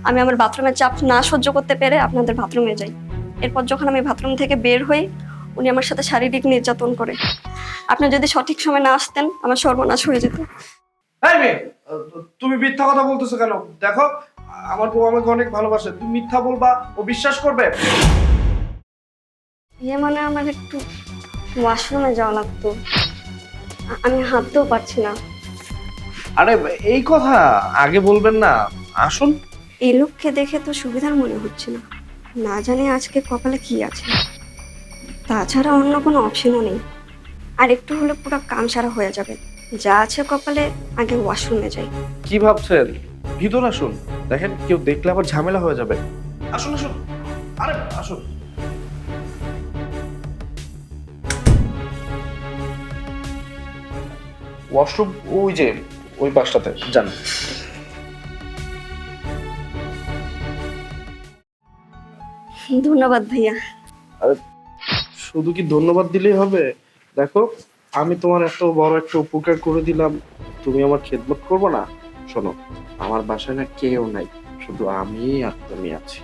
আমি আমার বাথরুমের চাপ না সহ্য করতে পেরে আপনাদের বাথরুমে যাই। এরপর যখন আমি বাথরুম থেকে বের হই, উনি আমার সাথে শারীরিক নির্যাতন করে। আপনি যদি সঠিক সময় না আসতেন, আমার সর্বনাশ হয়ে যেত। এই মেয়ে, তুমি মিথ্যা কথা বলতেছো কেন? দেখো, আমার বউ আমাকে অনেক ভালোবাসে, তুমি মিথ্যা বলবা ও বিশ্বাস করবে? মানে আমার একটু ওয়াশরুমে যাওয়া লাগতো, আমি হাঁটতেও পারছি না। আরে এই কথা আগে বলবেন না, আসুন। এই লোককে দেখে তো সুবিধার মনে হচ্ছে না, না জানি আজকে কপালে কি আছে। তাছাড়া অন্য কোনো অপশনও নেই। আর একটু হলে পুরো কাম সারা হয়ে যাবে। যা আছে কপালে, আগে ওয়াশরুমে যাই। কি ভাবছেন? ভিতর আসুন, দেখেন কেউ দেখলে আবার ঝামেলা হয়ে যাবে। আসুন আসুন, আরে আসুন। ওয়াশরুম ওই যে ওই পাশটাতে যান। ধন্যবাদ ভাইয়া। আরে শুধু কি ধন্যবাদ দিলেই হবে? দেখো, আমি তোমার এত বড় একটা উপকার করে দিলাম, তুমি আমার খেদমত করবে না? শোনো, আমার বাসায় না কেউ নাই, শুধু আমি আর তুমি আছি।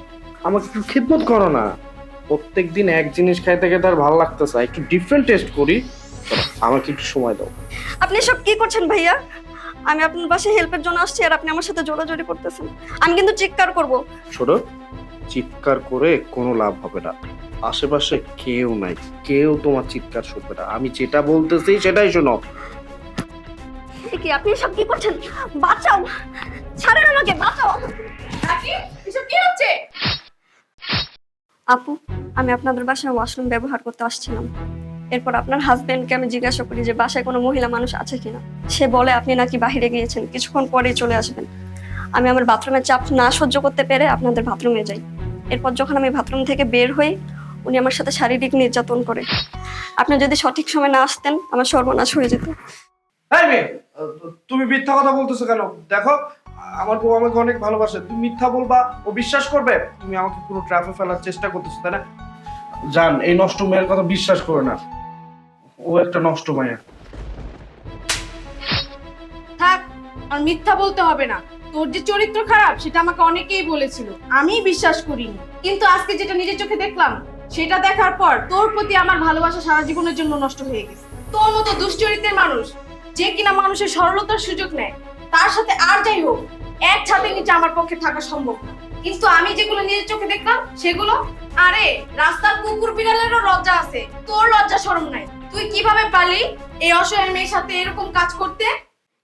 আমাকে একটু খেদমত করো না। প্রত্যেকদিন এক জিনিস খাইতে খেতে আর ভালো লাগতেছে, একটু ডিফারেন্ট টেস্ট করি। চলো, আমাকে একটু সময় দাও। আপনি সব কি করছেন ভাইয়া? আমি আপনার বাসায় হেল্পের জন্য আসছি আর আপনি আমার সাথে জোরাজোরি করতেছেন। আমি কিন্তু চিৎকার করব। ছোট, চিৎকার করে কোনো লাভ হবে না। আশেপাশে কেউ নাই, কেউ তোমার চিৎকার শুনবে না। আমি যেটা বলতেছি সেটাই শোনো। এ কি, আপনি সব কি করছেন? বাঁচাও, ছাড়েন আমাকে, বাঁচাও। এসব কি হচ্ছে? আপু, আমি আপনাদের বাসায় ওয়াশরুম ব্যবহার করতে আসছিলাম। এরপর আপনার হাজবেন্ডকে আমি জিজ্ঞাসা করি যে বাসায় কোনো মহিলা মানুষ আছে কিনা। সে বলে আপনি নাকি বাহিরে গিয়েছেন, কিছুক্ষণ পরেই চলে আসবেন। আমি আমার বাথরুমের চাপ না সহ্য করতে পেরে আপনাদের বাথরুমে যাই। এরপর যখন আমি বাথরুম থেকে বের হই, উনি আমার সাথে শারীরিক নির্যাতন করে। আপনি যদি সঠিক সময় না আসতেন, আমার সর্বনাশ হয়ে যেত। এই মেয়ে, তুমি মিথ্যা কথা বলতেছো কেন? দেখো, আমার বউ আমাকে অনেক ভালোবাসে, তুমি মিথ্যা বলবা ও বিশ্বাস করবে? তুমি আমাকে পুরো ট্র্যাপে ফেলার চেষ্টা করতেছো, তাই না? জান, এই নষ্ট মেয়ের কথা বিশ্বাস করো না, ও একটা নষ্ট মায়া। থাক, আর মিথ্যা বলতে হবে না। তোর যে চরিত্র খারাপ সেটা আমাকে অনেকেই বলেছিল, আমি বিশ্বাস করিনি। কিন্তু আজকে যেটা নিজের চোখে দেখলাম, সেটা দেখার পর তোর প্রতি আমার ভালোবাসা সারা জীবনের জন্য নষ্ট হয়ে গেছে। তোর মতো দুশ্চরিত্রের মানুষ, যে কিনা মানুষের সরলতার সুযোগ নেয়, তার সাথে আর যাই হোক এক ছাদের নিচে আমার পক্ষে থাকা সম্ভব না। কিন্তু আমি যেগুলো নিজের চোখে দেখলাম সেগুলো, আরে রাস্তার কুকুর বিড়ালেরও লজ্জা আছে, তোর লজ্জা শরম নাই। তুই কিভাবে পারলি এই অসহায় মেয়ের সাথে এরকম কাজ করতে?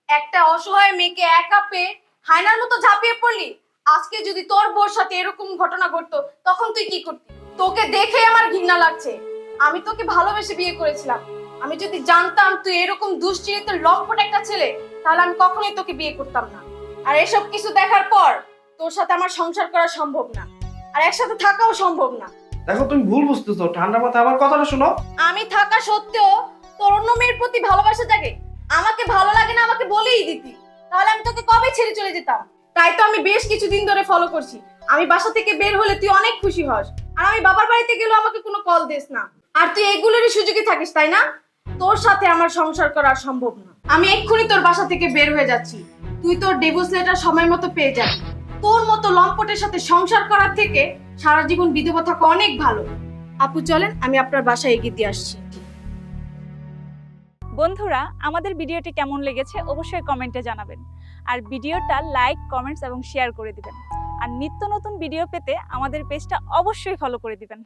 একটা অসহায় মেয়েকে একা পেয়ে হায়নার মতো ঝাঁপিয়ে পড়লি। আজকে যদি তোর বউর সাথে এরকম ঘটনা ঘটতো, তখন তুই কি করতি? তোকে দেখে আমার ঘৃণা লাগছে। আমি তোকে ভালোবেসে বিয়ে করেছিলাম। আমি যদি জানতাম তুই এরকম দুশ্চরিত্রের লম্পট একটা ছেলে, তাহলে আমি কখনোই তোকে বিয়ে করতাম না। আর এসব কিছু দেখার পর তোর সাথে আমার সংসার করা সম্ভব না, আর একসাথে থাকাও সম্ভব না। দেখো, তুমি ভুল বুঝতেছো, ঠান্ডা মাথায় আমার কথাটা শোনো। আমি থাকা সত্ত্বেও তোর অন্য মেয়ের প্রতি ভালোবাসা জাগে। আমাকে ভালো লাগে না আমাকে বলেই দিতি, তাহলে আমি তোকে কবে ছেড়ে চলে যেতাম। তাই তো আমি বেশ কিছুদিন ধরে ফলো করছি। আমি বাসা থেকে বের হলে তুই অনেক খুশি হস, আর আমি বাবার বাড়িতে গেলেও আমাকে কোনো কল দিস না। আর তুই এগুলোরই সুযোগে থাকিস, তাই না? তোর সাথে আমার সংসার করা সম্ভব না। আমি এক্ষুনি তোর বাসা থেকে বের হয়ে যাচ্ছি। তুই তোর ডিভোর্স লেটার সময় মতো পেয়ে যাবি। তোর মতো লম্পটের সাথে সংসার করার থেকে সারা জীবন বিধবা থাকা অনেক ভালো। আপু চলেন, আমি আপনার বাসায় এগিয়ে দিয়ে আসছি। বন্ধুরা, আমাদের ভিডিওটি কেমন লেগেছে অবশ্যই কমেন্টে জানাবেন। আর ভিডিওটা লাইক, কমেন্টস এবং শেয়ার করে দিবেন। আর নিত্য নতুন ভিডিও পেতে আমাদের পেজটা অবশ্যই ফলো করে দিবেন।